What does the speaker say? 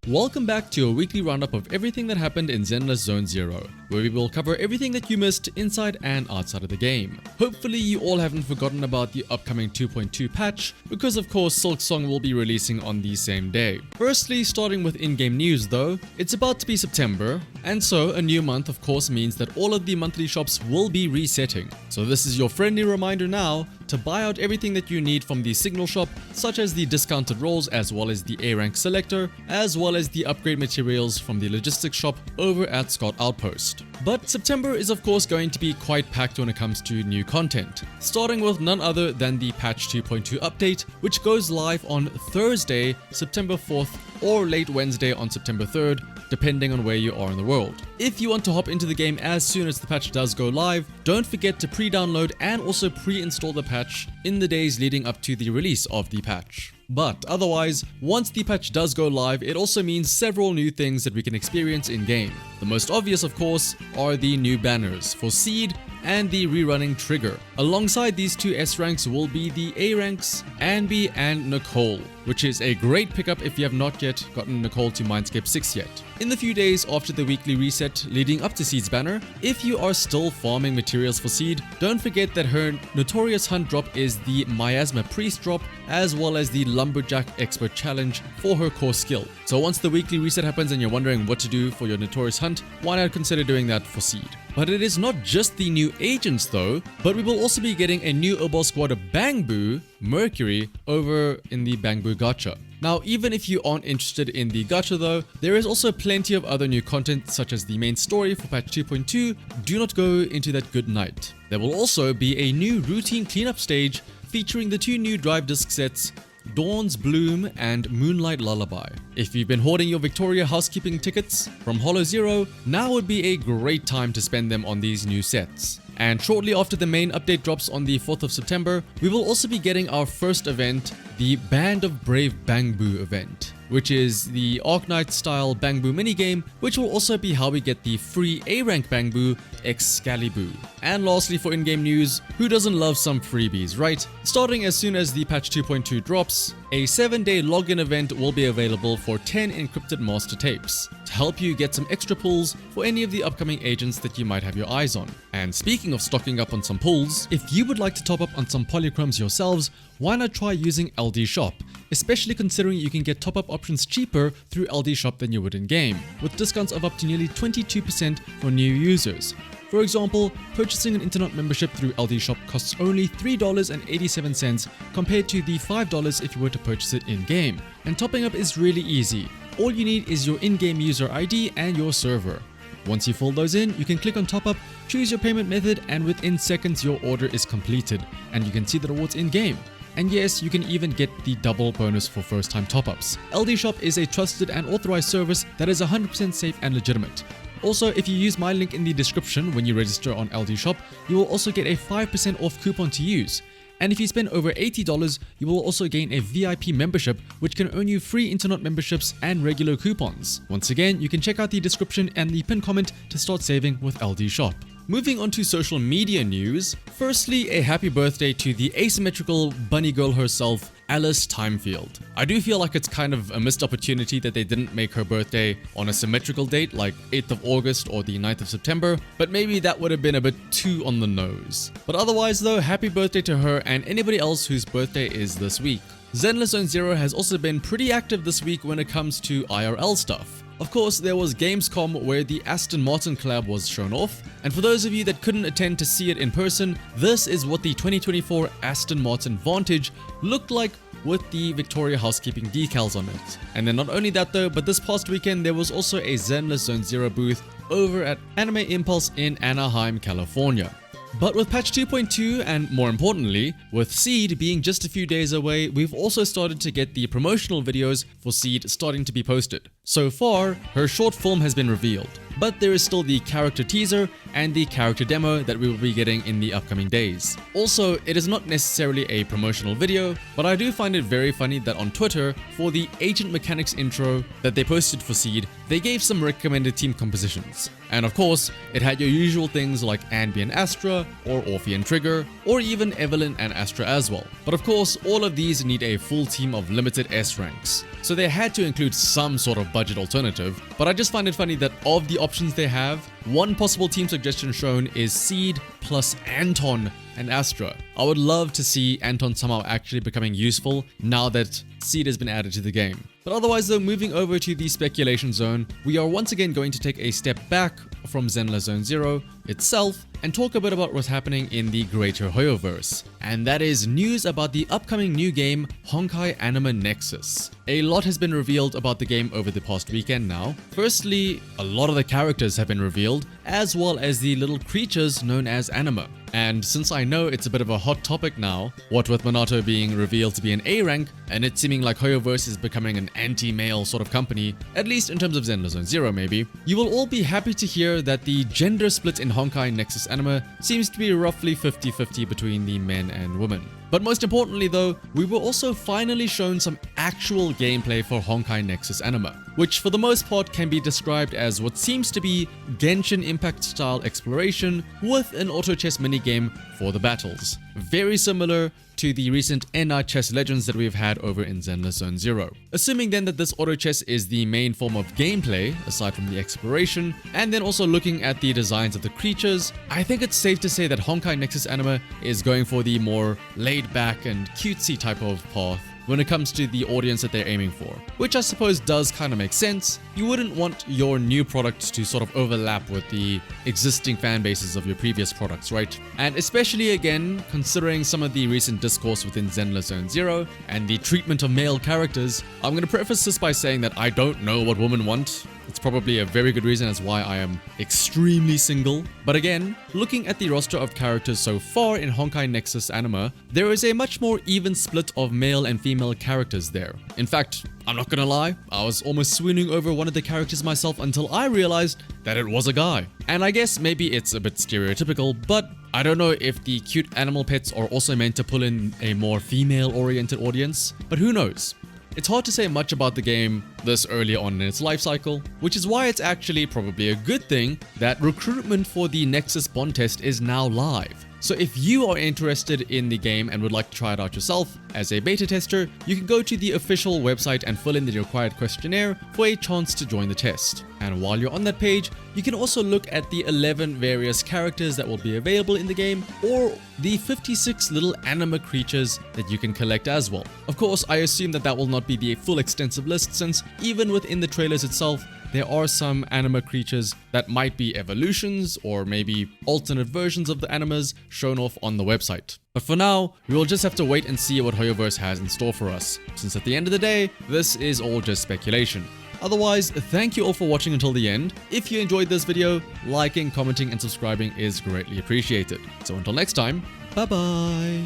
Welcome back to a weekly roundup of everything that happened in Zenless Zone Zero, where we will cover everything that you missed inside and outside of the game. Hopefully you all haven't forgotten about the upcoming 2.2 patch, because of course Silksong will be releasing on the same day. Firstly, starting with in-game news though, it's about to be September, and so a new month of course means that all of the monthly shops will be resetting. So this is your friendly reminder now to buy out everything that you need from the signal shop, such as the discounted rolls as well as the A rank selector, as well as the upgrade materials from the logistics shop over at Scott Outpost. But September is of course going to be quite packed when it comes to new content, starting with none other than the patch 2.2 update, which goes live on Thursday, September 4th or late Wednesday on September 3rd, depending on where you are in the world. If you want to hop into the game as soon as the patch does go live, don't forget to pre-download and also pre-install the patch in the days leading up to the release of the patch. But otherwise, once the patch does go live, it also means several new things that we can experience in-game. The most obvious, of course, are the new banners for Seed and the rerunning trigger. Alongside these two S ranks will be the A ranks, Anby and Nicole, which is a great pickup if you have not yet gotten Nicole to Mindscape 6 yet. In the few days after the weekly reset leading up to Seed's banner, if you are still farming materials for Seed, don't forget that her Notorious Hunt drop is the Miasma Priest drop, as well as the Lumberjack Expert Challenge for her core skill. So once the weekly reset happens and you're wondering what to do for your Notorious Hunt, why not consider doing that for Seed? But it is not just the new agents though, but we will also be getting a new Obol squad of Bangbu, Mercury, over in the Bangbu Gacha. Now, even if you aren't interested in the gacha though, there is also plenty of other new content such as the main story for patch 2.2, do not go into that good night. There will also be a new routine cleanup stage featuring the two new drive disc sets, Dawn's Bloom and Moonlight Lullaby. If you've been hoarding your Victoria housekeeping tickets from Holo Zero, now would be a great time to spend them on these new sets. And shortly after the main update drops on the 4th of September, we will also be getting our first event, the Band of Brave Bangbu event, which is the Arknight style Bangbu minigame, which will also be how we get the free A rank Bangbu, Excalibur. And lastly, for in-game news, who doesn't love some freebies, right? Starting as soon as the patch 2.2 drops, a 7-day login event will be available for 10 encrypted master tapes to help you get some extra pulls for any of the upcoming agents that you might have your eyes on. And speaking of stocking up on some pulls, if you would like to top up on some polychromes yourselves, why not try using LD Shop, especially considering you can get top-up options cheaper through LD Shop than you would in-game, with discounts of up to nearly 22% for new users. For example, purchasing an internet membership through LD Shop costs only $3.87 compared to the $5 if you were to purchase it in-game. And topping up is really easy. All you need is your in-game user ID and your server. Once you fill those in, you can click on top up, choose your payment method, and within seconds your order is completed and you can see the rewards in-game. And yes, you can even get the double bonus for first-time top-ups. LD Shop is a trusted and authorized service that is 100% safe and legitimate. Also, if you use my link in the description when you register on LD Shop, you will also get a 5% off coupon to use. And if you spend over $80, you will also gain a VIP membership, which can earn you free internet memberships and regular coupons. Once again, you can check out the description and the pinned comment to start saving with LD Shop. Moving on to social media news, firstly, a happy birthday to the asymmetrical bunny girl herself, Alice Timefield. I do feel like it's kind of a missed opportunity that they didn't make her birthday on a symmetrical date like 8th of August or the 9th of September, but maybe that would have been a bit too on the nose. But otherwise though, happy birthday to her and anybody else whose birthday is this week. Zenless Zone Zero has also been pretty active this week when it comes to IRL stuff. Of course, there was Gamescom where the Aston Martin collab was shown off, and for those of you that couldn't attend to see it in person, this is what the 2024 Aston Martin Vantage looked like with the Victoria housekeeping decals on it. And then not only that though, but this past weekend there was also a Zenless Zone Zero booth over at Anime Impulse in Anaheim, California. But with patch 2.2 and more importantly, with Seed being just a few days away, we've also started to get the promotional videos for Seed starting to be posted. So far, her short film has been revealed, but there is still the character teaser and the character demo that we will be getting in the upcoming days. Also, it is not necessarily a promotional video, but I do find it very funny that on Twitter, for the Agent Mechanics intro that they posted for Seed, they gave some recommended team compositions. And of course, it had your usual things like Anby and Astra, or Orphe and Trigger, or even Evelyn and Astra as well. But of course, all of these need a full team of limited S ranks. so they had to include some sort of budget alternative. But I just find it funny that of the options they have, one possible team suggestion shown is Seed plus Anton and Astra. I would love to see Anton somehow actually becoming useful now that Seed has been added to the game. But otherwise though, moving over to the speculation zone, we are once again going to take a step back from Zenless Zone Zero itself and talk a bit about what's happening in the greater Hoyoverse. And that is news about the upcoming new game, Honkai Anima Nexus. A lot has been revealed about the game over the past weekend now. Firstly, a lot of the characters have been revealed, as well as the little creatures known as Anima. And since I know it's a bit of a hot topic now, what with Minato being revealed to be an A rank, and it seeming like Hoyoverse is becoming an anti-male sort of company, at least in terms of Zenless Zone Zero maybe, you will all be happy to hear that the gender split in Honkai Nexus Anima seems to be roughly 50-50 between the men and women. But most importantly though, we were also finally shown some actual gameplay for Honkai Nexus Anima, which for the most part can be described as what seems to be Genshin Impact style exploration with an auto chess minigame for the battles. Very similar to the recent NI chess legends that we've had over in Zenless Zone Zero. Assuming then that this auto chess is the main form of gameplay, aside from the exploration, and then also looking at the designs of the creatures, I think it's safe to say that Honkai Nexus Anima is going for the more laid back and cutesy type of path when it comes to the audience that they're aiming for, which I suppose does kind of make sense. You wouldn't want your new product to sort of overlap with the existing fan bases of your previous products, right? And especially again, considering some of the recent discourse within Zenless Zone Zero and the treatment of male characters, I'm going to preface this by saying that I don't know what women want. It's probably a very good reason as why I am extremely single. But again, looking at the roster of characters so far in Honkai Nexus Anima, there is a much more even split of male and female characters there. In fact, I'm not gonna lie, I was almost swooning over one of the characters myself until I realized that it was a guy. And I guess maybe it's a bit stereotypical, but I don't know if the cute animal pets are also meant to pull in a more female-oriented audience, but who knows? It's hard to say much about the game this early on in its life cycle, which is why it's actually probably a good thing that recruitment for the Nexus Bond test is now live. So if you are interested in the game and would like to try it out yourself as a beta tester, you can go to the official website and fill in the required questionnaire for a chance to join the test. And while you're on that page, you can also look at the 11 various characters that will be available in the game, or the 56 little anima creatures that you can collect as well. Of course, I assume that that will not be the full extensive list, since even within the trailers itself, there are some anima creatures that might be evolutions or maybe alternate versions of the animas shown off on the website. But for now, we will just have to wait and see what Hoyoverse has in store for us, since at the end of the day, this is all just speculation. Otherwise, thank you all for watching until the end. If you enjoyed this video, liking, commenting, and subscribing is greatly appreciated. So until next time, bye bye!